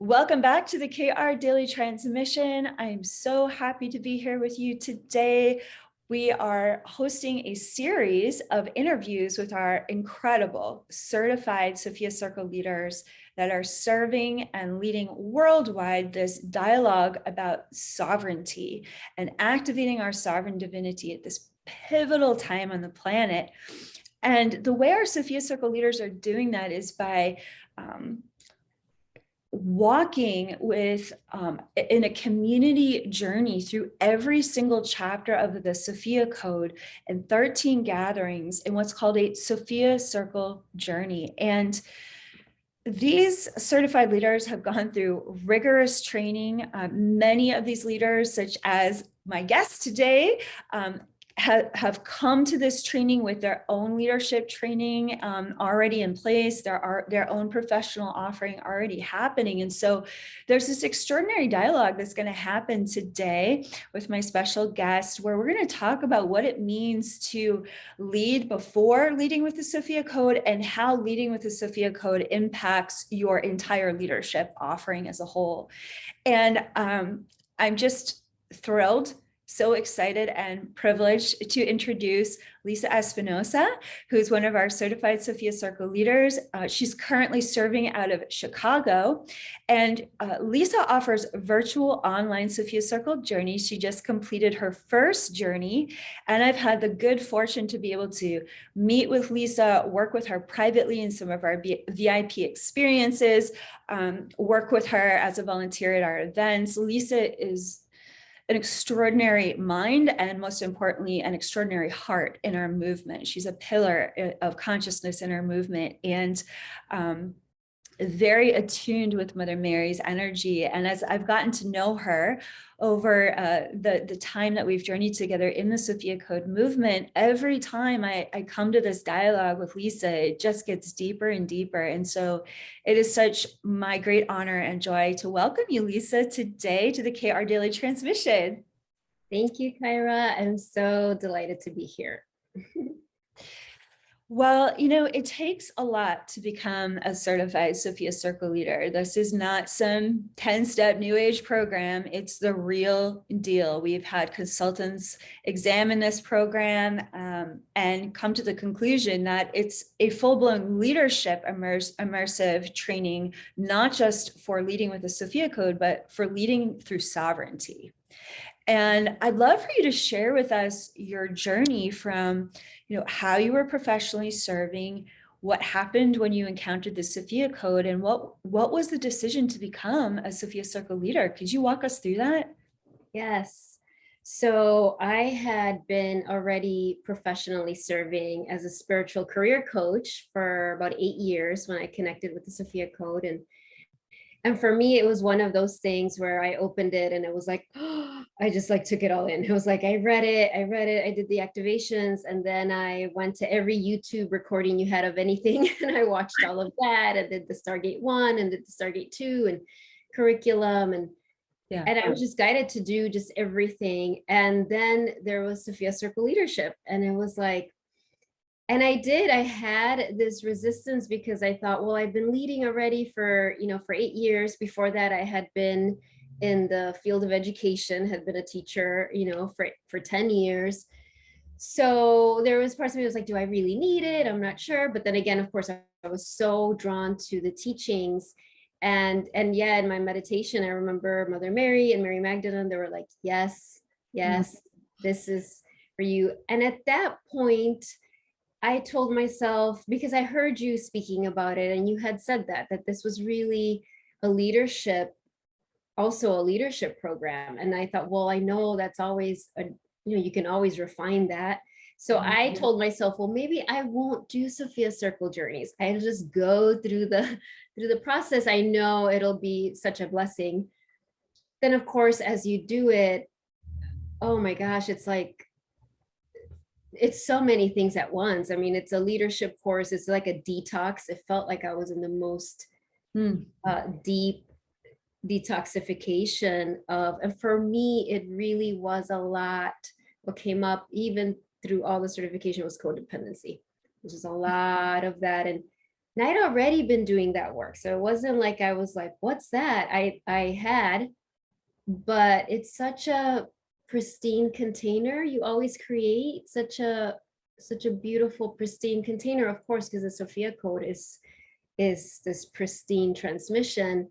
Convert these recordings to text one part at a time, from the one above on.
Welcome back to the KR Daily Transmission. I'm so happy to be here with you today. We are hosting a series of interviews with our incredible certified Sophia Circle leaders that are serving and leading worldwide this dialogue about sovereignty and activating our sovereign divinity at this pivotal time on the planet. And the way our Sophia Circle leaders are doing that is by walking with in a community journey through every single chapter of the Sophia Code and 13 gatherings in what's called a Sophia Circle journey. And these certified leaders have gone through rigorous training. Many of these leaders, such as my guest today, have come to this training with their own leadership training already in place, their own professional offering already happening. And so there's this extraordinary dialogue that's going to happen today with my special guest, where we're going to talk about what it means to lead before leading with the Sophia Code and how leading with the Sophia Code impacts your entire leadership offering as a whole. And I'm just thrilled, so excited and privileged to introduce Lisa Espinosa, who's one of our certified Sophia Circle leaders. She's currently serving out of Chicago, and Lisa offers virtual online Sophia Circle journeys. She just completed her first journey, and I've had the good fortune to be able to meet with Lisa, work with her privately in some of our VIP experiences, work with her as a volunteer at our events. Lisa is an extraordinary mind and, most importantly, an extraordinary heart in our movement. She's a pillar of consciousness in our movement, and very attuned with Mother Mary's energy. And as I've gotten to know her over the time that we've journeyed together in the Sophia Code movement, every time I come to this dialogue with Lisa, it just gets deeper and deeper. And so it is such my great honor and joy to welcome you, Lisa, today to the KR Daily Transmission. Thank you, Kaia. I'm so delighted to be here. Well, you know, it takes a lot to become a certified Sophia Circle leader. This is not some 10-step New Age program. It's the real deal. We've had consultants examine this program and come to the conclusion that it's a full-blown leadership immersive training, not just for leading with the Sophia Code, but for leading through sovereignty. And I'd love for you to share with us your journey from, how you were professionally serving, what happened when you encountered the Sophia Code, and what was the decision to become a Sophia Circle leader? Could you walk us through that? Yes. So I had been already professionally serving as a spiritual career coach for about 8 years when I connected with the Sophia Code. And for me, it was one of those things where I opened it and it was like, oh, I just took it all in. It was like, I read it, I did the activations, and then I went to every YouTube recording you had of anything. And I watched all of that and did the Stargate 1 and did the Stargate 2 and curriculum. And I was just guided to do just everything. And then there was Sophia Circle leadership. And it was like, and I had this resistance because I thought, well, I've been leading already for 8 years. Before that, I had been in the field of education, had been a teacher, for 10 years. So there was parts of me that was like, do I really need it? I'm not sure. But then again, of course, I was so drawn to the teachings. And yeah, in my meditation, I remember Mother Mary and Mary Magdalene, they were like, yes, this is for you. And at that point, I told myself, because I heard you speaking about it and you had said that this was really also a leadership program. And I thought, well, I know that's always, you can always refine that. So I told myself, well, maybe I won't do Sophia Circle journeys. I'll just go through the process. I know it'll be such a blessing. Then of course, as you do it, oh my gosh, it's so many things at once. I mean, it's a leadership course. It's like a detox. It felt like I was in the most deep detoxification of, and for me, it really was a lot. What came up even through all the certification was codependency, which is a lot of that. And And I'd already been doing that work. So it wasn't like I was like, what's that? I had, but it's such a pristine container you always create, such a beautiful pristine container, of course, because the Sophia code is this pristine transmission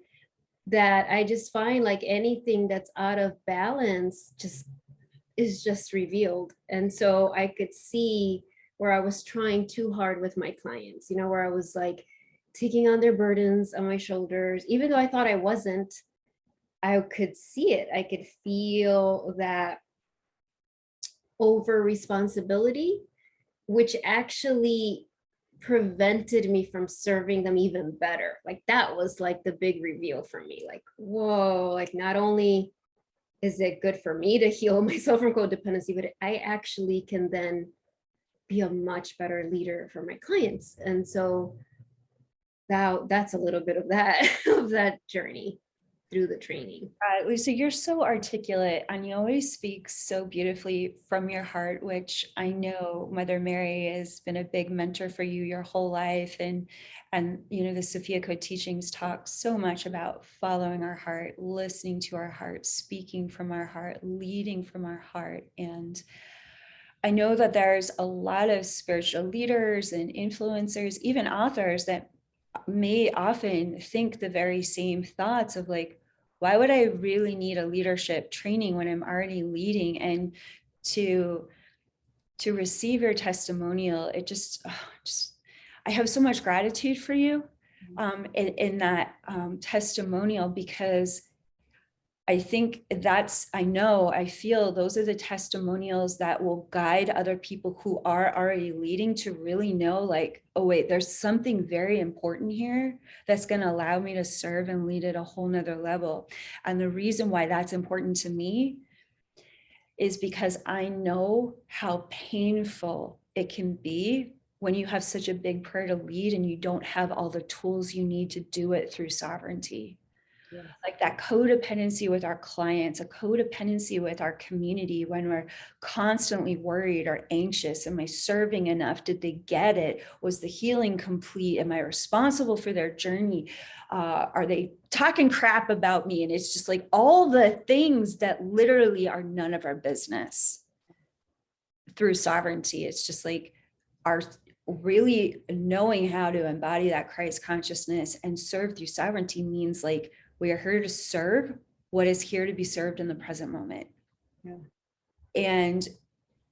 that I just find like anything that's out of balance just is just revealed. And so I could see where I was trying too hard with my clients, where I was like taking on their burdens on my shoulders, even though I thought I wasn't. I could see it. I could feel that over responsibility, which actually prevented me from serving them even better. Like that was like the big reveal for me. Like, whoa, like not only is it good for me to heal myself from codependency, but I actually can then be a much better leader for my clients. And so that's a little bit of that of that journey through the training. Lisa, you're so articulate and you always speak so beautifully from your heart, which I know Mother Mary has been a big mentor for you your whole life. And the Sophia Code teachings talk so much about following our heart, listening to our heart, speaking from our heart, leading from our heart. And I know that there's a lot of spiritual leaders and influencers, even authors, that may often think the very same thoughts of like, why would I really need a leadership training when I'm already leading? And to receive your testimonial, it just I have so much gratitude for you in that testimonial, because I think I feel those are the testimonials that will guide other people who are already leading to really know like, oh wait, there's something very important here that's going to allow me to serve and lead at a whole nother level. And the reason why that's important to me is because I know how painful it can be when you have such a big prayer to lead and you don't have all the tools you need to do it through sovereignty. Yes. Like that codependency with our clients, a codependency with our community, when we're constantly worried or anxious. Am I serving enough? Did they get it? Was the healing complete? Am I responsible for their journey? Are they talking crap about me? And it's just like all the things that literally are none of our business. Through sovereignty, it's just like our really knowing how to embody that Christ consciousness and serve through sovereignty means like, we are here to serve what is here to be served in the present moment. Yeah. And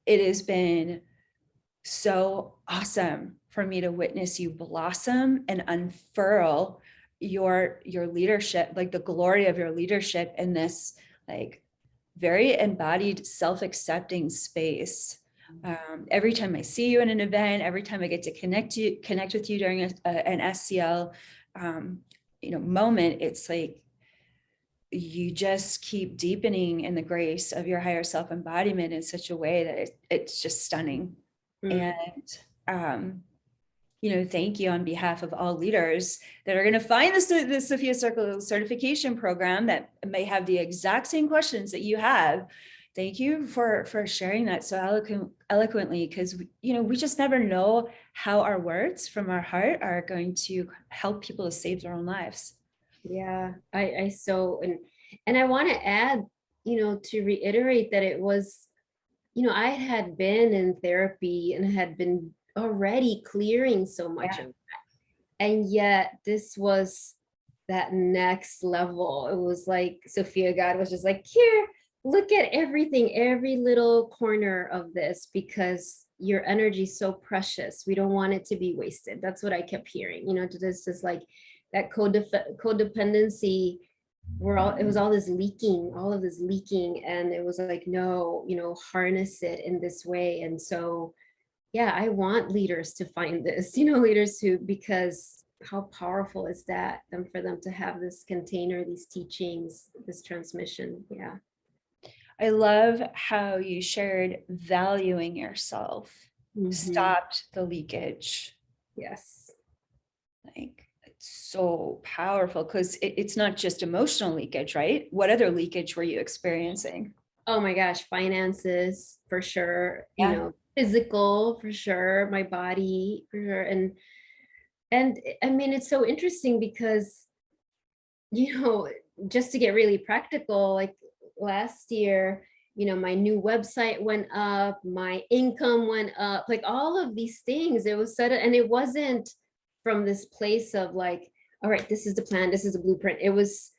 it has been so awesome for me to witness you blossom and unfurl your leadership, like the glory of your leadership in this like very embodied, self-accepting space. Every time I see you in an event, every time I get to connect with you during an SCL moment, it's like you just keep deepening in the grace of your higher self embodiment in such a way that it's just stunning. And thank you on behalf of all leaders that are going to find the Sophia Circle certification program that may have the exact same questions that you have. Thank you for sharing that so eloquently, because we just never know how our words from our heart are going to help people to save their own lives. Yeah, I so and I want to add, to reiterate that it was, I had been in therapy and had been already clearing so much of that. And yet this was that next level. It was like Sophia God was just like, here, look at everything, every little corner of this, because your energy is so precious. We don't want it to be wasted. That's what I kept hearing, this is like that codependency. It was all of this leaking, and it was like, no, harness it in this way. And so, yeah, I want leaders to find this, leaders who, because how powerful is that, and for them to have this container, these teachings, this transmission. Yeah. I love how you shared valuing yourself, stopped the leakage. Yes. Like, it's so powerful, because it's not just emotional leakage, right? What other leakage were you experiencing? Oh my gosh, finances for sure, Yeah. physical for sure, my body for sure. And And I mean, it's so interesting because, you know, just to get really practical, like last year, you know, my new website went up, my income went up, like all of these things. It was sudden, and it wasn't from this place of like, all right, this is the plan, this is the blueprint. It was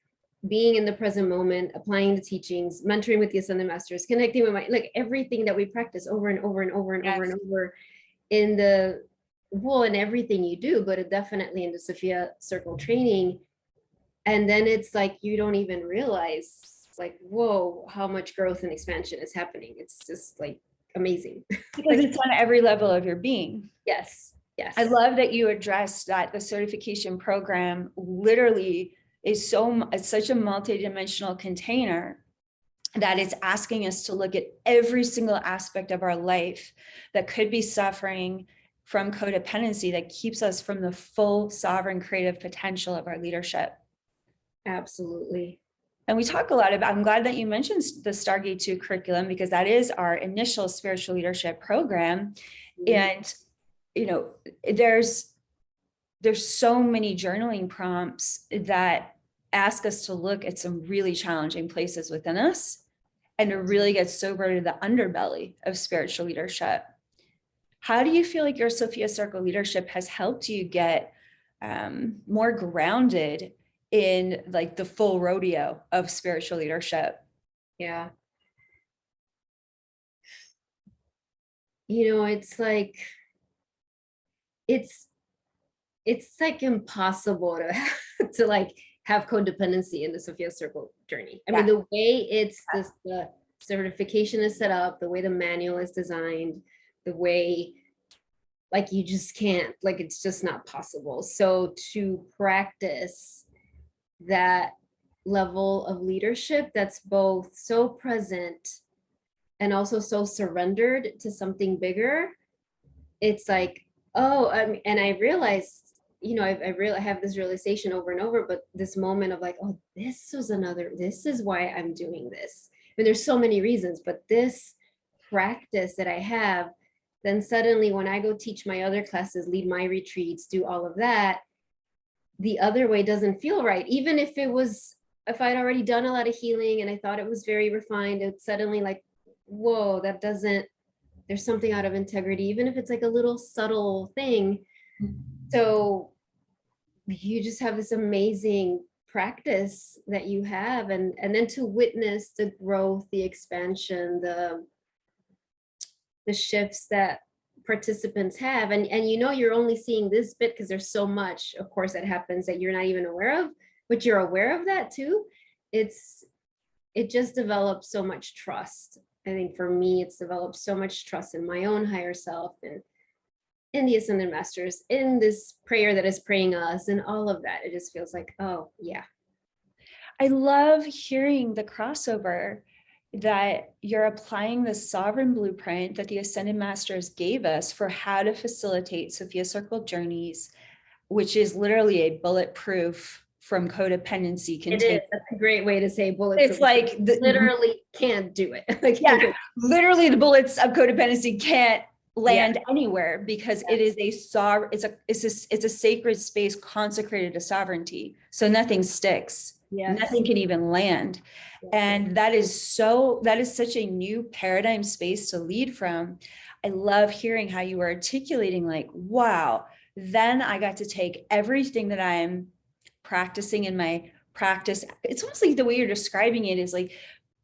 being in the present moment, applying the teachings, mentoring with the Ascended Masters, connecting with my, like everything that we practice over and over and over and over and over in the, well, in everything you do, but it definitely in the Sophia Circle training. And then it's like, you don't even realize like, whoa, how much growth and expansion is happening. It's just like amazing. Because it's on every level of your being. Yes. Yes. I love that you addressed that the certification program literally is it's such a multidimensional container that it's asking us to look at every single aspect of our life that could be suffering from codependency that keeps us from the full sovereign creative potential of our leadership. Absolutely. And we talk a lot about, I'm glad that you mentioned the Stargate 2 curriculum, because that is our initial spiritual leadership program. And, you know, there's so many journaling prompts that ask us to look at some really challenging places within us and to really get sober to the underbelly of spiritual leadership. How do you feel like your Sophia Circle leadership has helped you get more grounded in like the full rodeo of spiritual leadership? Yeah. You know, it's like impossible to like have codependency in the Sophia Circle journey. I mean, the way the certification is set up, the way the manual is designed, the way like you just can't, like it's just not possible. So to practice that level of leadership that's both so present and also so surrendered to something bigger, it's like, oh, and I realized, you know, I really have this realization over and over, but this moment of like, oh, this is why I'm doing this. I mean, there's so many reasons, but this practice that I have, then suddenly when I go teach my other classes, lead my retreats, do all of that, the other way doesn't feel right. Even if if I'd already done a lot of healing and I thought it was very refined, it's suddenly like, whoa, there's something out of integrity, even if it's like a little subtle thing. So you just have this amazing practice that you have, and then to witness the growth, the expansion, the shifts that participants have, and you know, you're only seeing this bit because there's so much, of course, that happens that you're not even aware of, but you're aware of that too. It just develops so much trust. I think for me, it's developed so much trust in my own higher self and in the Ascended Masters, in this prayer that is praying us, and all of that. It just feels like, oh yeah. I love hearing the crossover that you're applying the sovereign blueprint that the Ascended Masters gave us for how to facilitate Sophia Circle journeys, which is literally a bulletproof from codependency container. It is. That's a great way to say bulletproof. It's like literally can't do it. Like, yeah, literally the bullets of codependency can't land anywhere, because it is it's a sacred space consecrated to sovereignty. So nothing sticks. Nothing can even land. And that is such a new paradigm space to lead from. I love hearing how you were articulating like, wow, then I got to take everything that I'm practicing in my practice. It's almost like the way you're describing it is like,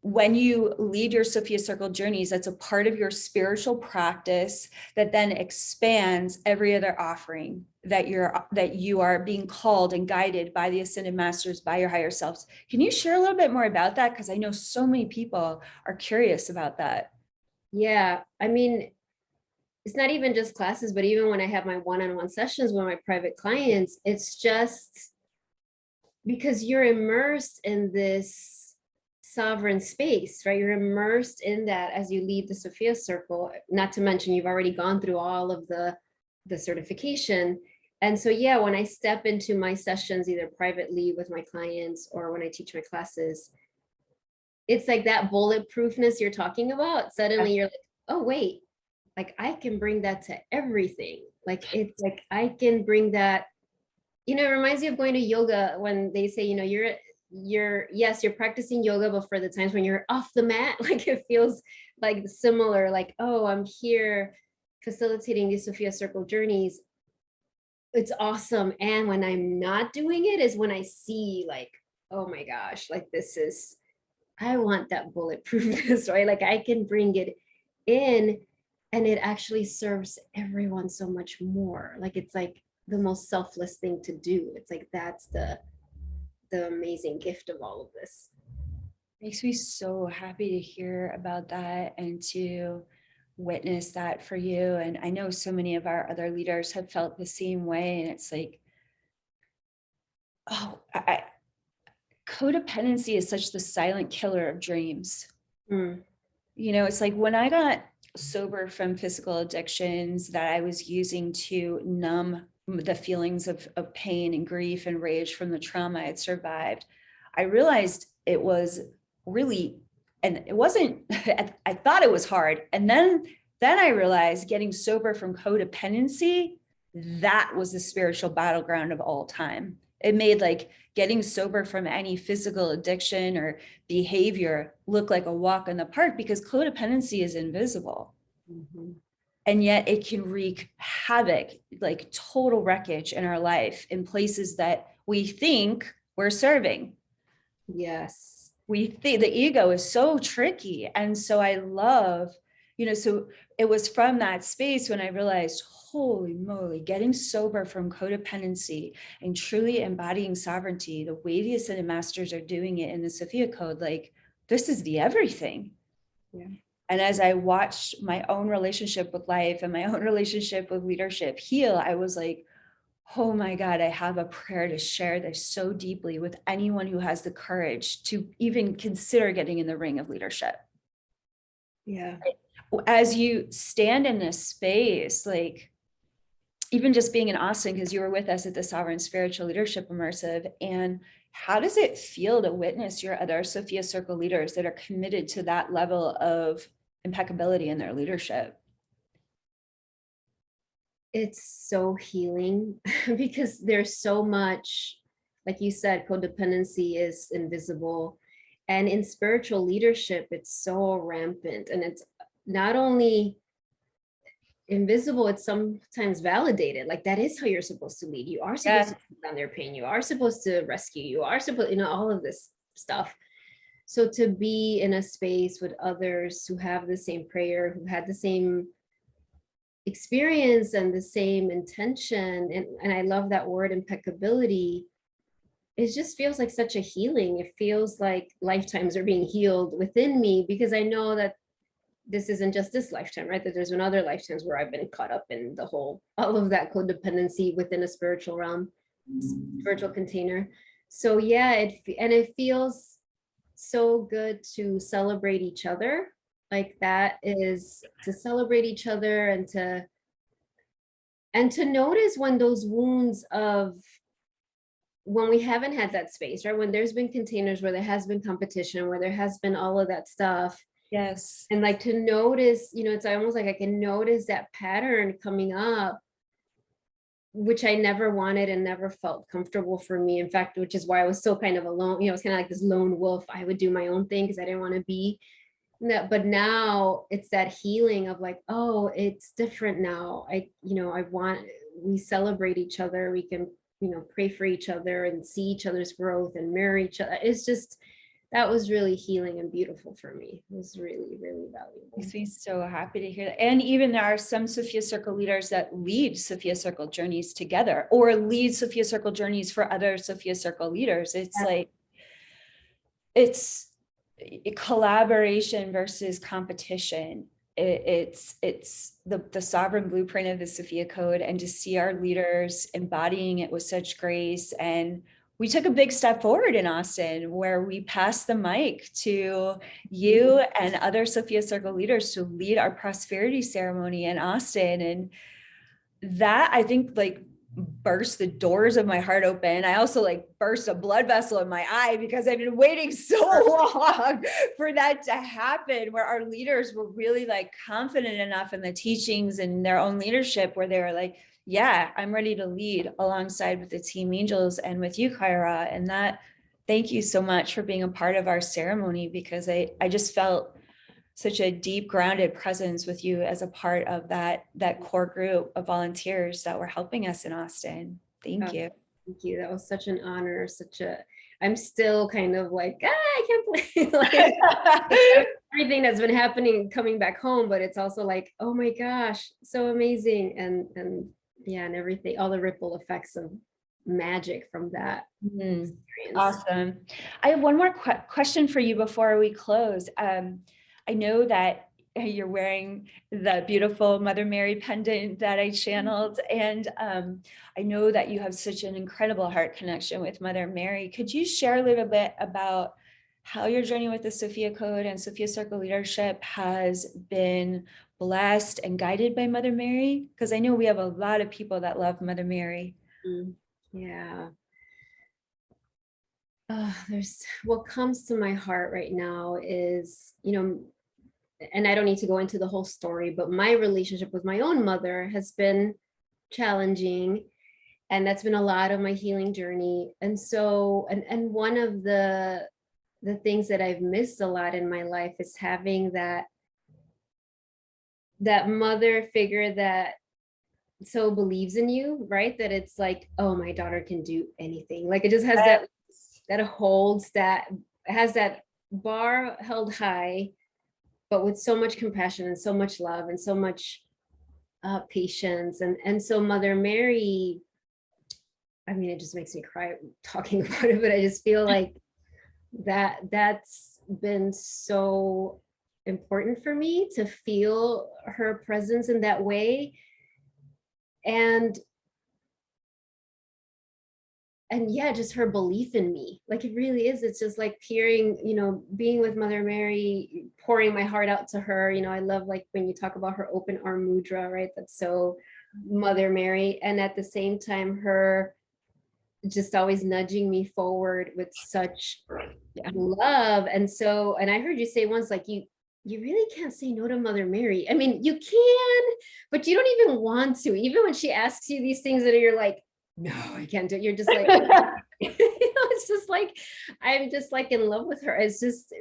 when you lead your Sophia Circle journeys, that's a part of your spiritual practice that then expands every other offering that you are being called and guided by the Ascended Masters, by your higher selves. Can you share a little bit more about that? Because I know so many people are curious about that. Yeah, I mean, it's not even just classes, but even when I have my one-on-one sessions with my private clients, it's just because you're immersed in this sovereign space, right? You're immersed in that as you lead the Sophia Circle, not to mention you've already gone through all of the certification. And so, yeah, when I step into my sessions, either privately with my clients or when I teach my classes, it's like that bulletproofness you're talking about. Suddenly you're like, oh, wait, like I can bring that to everything. Like, it's like I can bring that it reminds me of going to yoga when they say, yes, you're practicing yoga, but for the times when you're off the mat, like it feels like similar, like, oh, I'm here facilitating these Sophia Circle journeys. It's awesome. And when I'm not doing it is when I see like, oh my gosh, like I want that bulletproofness, right? Like I can bring it in and it actually serves everyone so much more. Like it's like the most selfless thing to do. It's like that's the amazing gift of all of this. Makes me so happy to hear about that and to witness that for you. And I know so many of our other leaders have felt the same way. And it's like, oh, codependency is such the silent killer of dreams. Mm. It's like when I got sober from physical addictions that I was using to numb the feelings of pain and grief and rage from the trauma I'd survived, I realized it was really, and it wasn't, I thought it was hard. And then I realized getting sober from codependency, that was the spiritual battleground of all time. It made like getting sober from any physical addiction or behavior look like a walk in the park because codependency is invisible. Mm-hmm. And yet it can wreak havoc, like total wreckage in our life in places that we think we're serving. Yes. We think the ego is so tricky. And so I love, so it was from that space when I realized, holy moly, getting sober from codependency and truly embodying sovereignty, the way the Ascended Masters are doing it in the Sophia Code, like this is the everything. Yeah. And as I watched my own relationship with life and my own relationship with leadership heal, I was like, oh my God, I have a prayer to share this so deeply with anyone who has the courage to even consider getting in the ring of leadership. Yeah. As you stand in this space, like even just being in Austin, because you were with us at the Sovereign Spiritual Leadership Immersive, and how does it feel to witness your other Sophia Circle leaders that are committed to that level of impeccability in their leadership? It's so healing because there's so much, like you said, codependency is invisible. And in spiritual leadership, it's so rampant. And it's not only invisible, it's sometimes validated. Like that is how you're supposed to lead. You are supposed to put down their pain. You are supposed to rescue. You are supposed, all of this stuff. So to be in a space with others who have the same prayer, who had the same experience and the same intention, and I love that word impeccability, it just feels like such a healing. It feels like lifetimes are being healed within me because I know that this isn't just this lifetime, right? That there's been other lifetimes where I've been caught up in all of that codependency within a spiritual realm, spiritual container. So yeah, it feels so good to celebrate each other. Like that is to celebrate each other and to notice when those wounds of when we haven't had that space, right? When there's been containers where there has been competition, where there has been all of that stuff. Yes. And like to notice, it's almost like I can notice that pattern coming up, which I never wanted and never felt comfortable for me. In fact, which is why I was so kind of alone. It's kind of like this lone wolf. I would do my own thing because I didn't want to be that. But now it's that healing of like, oh, it's different now. We celebrate each other. We can, pray for each other and see each other's growth and mirror each other. It's just, that was really healing and beautiful for me. It was really, really valuable. Makes me so happy to hear that. And even there are some Sophia Circle leaders that lead Sophia Circle journeys together or lead Sophia Circle journeys for other Sophia Circle leaders. It's like, it's collaboration versus competition. It's the sovereign blueprint of the Sophia Code, and to see our leaders embodying it with such grace. And we took a big step forward in Austin where we passed the mic to you and other Sophia Circle leaders to lead our prosperity ceremony in Austin. And that, I think, like burst the doors of my heart open. I also like burst a blood vessel in my eye because I've been waiting so long for that to happen, where our leaders were really like confident enough in the teachings and their own leadership, where they were like, yeah, I'm ready to lead alongside with the Team Angels and with you, Kaira. And that, thank you so much for being a part of our ceremony, because I just felt such a deep grounded presence with you as a part of that core group of volunteers that were helping us in Austin. Thank you. Thank you. That was such an honor. I'm still kind of like, I can't believe like, everything that's been happening coming back home, but it's also like, oh my gosh, so amazing. And yeah, and everything, all the ripple effects of magic from that experience. Awesome. I have one more question for you before we close. I know that you're wearing the beautiful Mother Mary pendant that I channeled, and I know that you have such an incredible heart connection with Mother Mary. Could you share a little bit about how your journey with the Sophia Code and Sophia Circle leadership has been blessed and guided by Mother Mary? Because I know we have a lot of people that love Mother Mary. Yeah. There's what comes to my heart right now is, and I don't need to go into the whole story, but my relationship with my own mother has been challenging, and that's been a lot of my healing journey. And so, and one of the things that I've missed a lot in my life is having that mother figure that so believes in you, right? That it's like, oh, my daughter can do anything. Like it just has that holds that, has that bar held high, but with so much compassion and so much love and so much patience. And so Mother Mary, I mean, it just makes me cry talking about it, but I just feel like that's been so important for me to feel her presence in that way. And yeah, just her belief in me. Like it really is. It's just like hearing, being with Mother Mary, pouring my heart out to her. I love like when you talk about her open arm mudra, right? That's so Mother Mary. And at the same time, her just always nudging me forward with such love. And I heard you say once, like you really can't say no to Mother Mary. I mean, you can, but you don't even want to. Even when she asks you these things that you're like, no, I can't do it. You're just like, it's just like, I'm just like in love with her. It's just,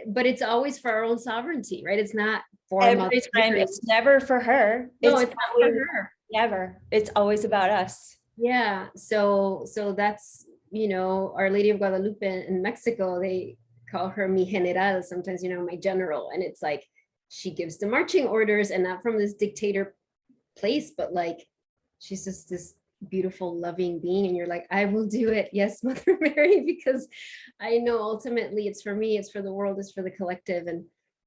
but it's always for our own sovereignty, right? It's not for every time. It's never for her. No, it's not for her. Never. It's always about us. Yeah. So that's, Our Lady of Guadalupe in Mexico, they call her mi general, sometimes, my general. And it's like, she gives the marching orders, and not from this dictator place, but like, she's just this beautiful, loving being. And you're like, I will do it. Yes, Mother Mary, because I know ultimately it's for me, it's for the world, it's for the collective. And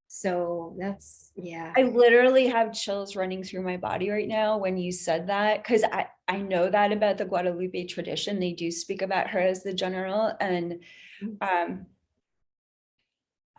so that's, yeah. I literally have chills running through my body right now when you said that, because I know that about the Guadalupe tradition. They do speak about her as the general. And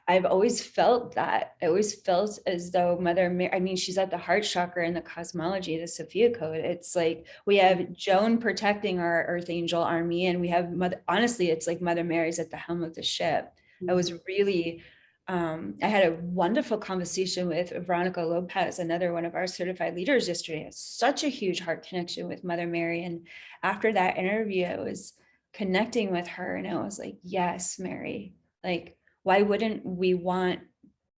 I've always felt that. I always felt as though Mother Mary, I mean, she's at the heart chakra in the cosmology, the Sophia Code. It's like we have Joan protecting our Earth Angel army, and we have honestly, it's like Mother Mary's at the helm of the ship. I was really, I had a wonderful conversation with Veronica Lopez, another one of our certified leaders yesterday. It's such a huge heart connection with Mother Mary. And after that interview, I was connecting with her, and I was like, yes, Mary, like, why wouldn't we want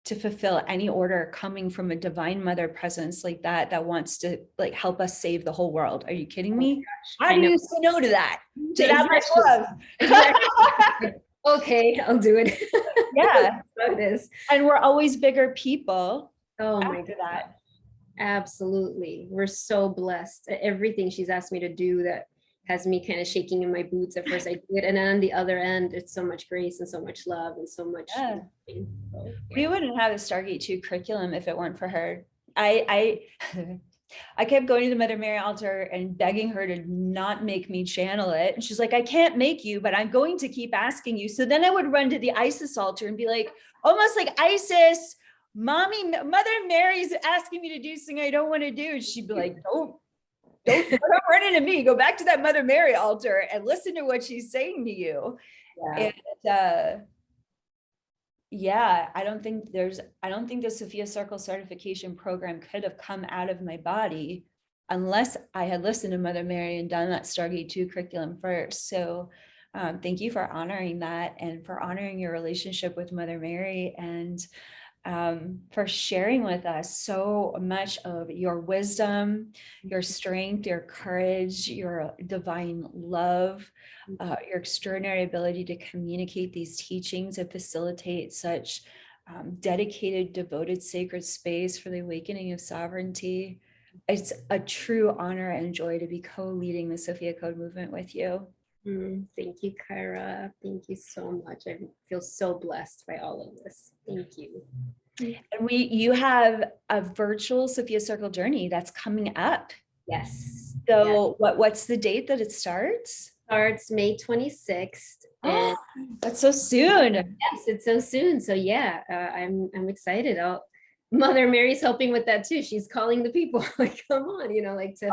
to fulfill any order coming from a divine mother presence like that wants to like help us save the whole world? Are you kidding me? Oh, how do you say no to that? To that much love. Exactly. Okay, I'll do it. Yeah. This. And we're always bigger people. Oh my God. That. Absolutely. We're so blessed. Everything she's asked me to do that has me kind of shaking in my boots. At first I do it, and then on the other end, it's so much grace and so much love and so much. Yeah. We wouldn't have a Stargate 2 curriculum if it weren't for her. I kept going to the Mother Mary altar and begging her to not make me channel it. And she's like, I can't make you, but I'm going to keep asking you. So then I would run to the Isis altar and be like, almost like, Isis, Mother Mary's asking me to do something I don't want to do. And she'd be like, don't run into me. Go back to that Mother Mary altar and listen to what she's saying to you. Yeah. And yeah, I don't think the Sophia Circle certification program could have come out of my body unless I had listened to Mother Mary and done that Stargate 2 curriculum first. So thank you for honoring that and for honoring your relationship with Mother Mary, and for sharing with us so much of your wisdom, your strength, your courage, your divine love, your extraordinary ability to communicate these teachings and facilitate such dedicated, devoted, sacred space for the awakening of sovereignty. It's a true honor and joy to be co-leading the Sophia Code movement with you. Thank you, Kaia. Thank you so much. I feel so blessed by all of this. Thank you. And you have a virtual Sophia Circle journey that's coming up. Yes. So what's the date that it starts? Starts May 26th. And that's so soon. Yes, it's so soon. So yeah, I'm excited. Mother Mary's helping with that too. She's calling the people like, come on, like to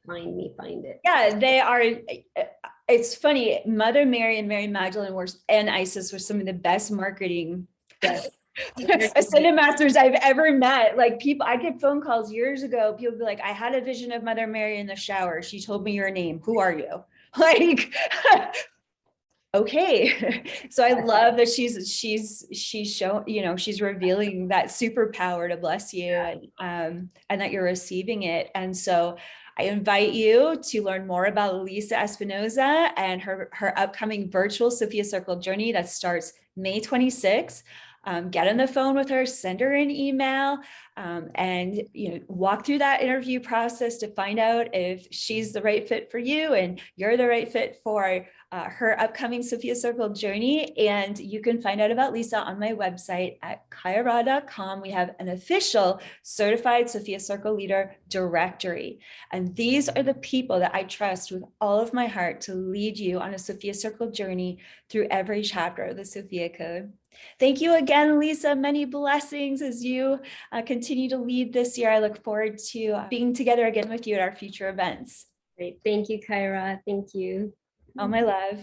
find it. Yeah, they are. It's funny. Mother Mary and Mary Magdalene and Isis were some of the best marketing Ascended Masters I've ever met. Like I get phone calls years ago. People be like, I had a vision of Mother Mary in the shower. She told me your name. Who are you? Like, okay. So I love that she's shown, she's revealing that superpower to bless you, and that you're receiving it. And so I invite you to learn more about Lisa Espinosa and her upcoming virtual Sophia Circle journey that starts May 26th. Get on the phone with her, send her an email, and walk through that interview process to find out if she's the right fit for you and you're the right fit for her upcoming Sophia Circle journey. And you can find out about Lisa on my website at kaiara.com. We have an official certified Sophia Circle leader directory. And these are the people that I trust with all of my heart to lead you on a Sophia Circle journey through every chapter of the Sophia Code. Thank you again, Lisa. Many blessings as you continue to lead this year. I look forward to being together again with you at our future events. Great. Thank you, Kaia. Thank you. All my love.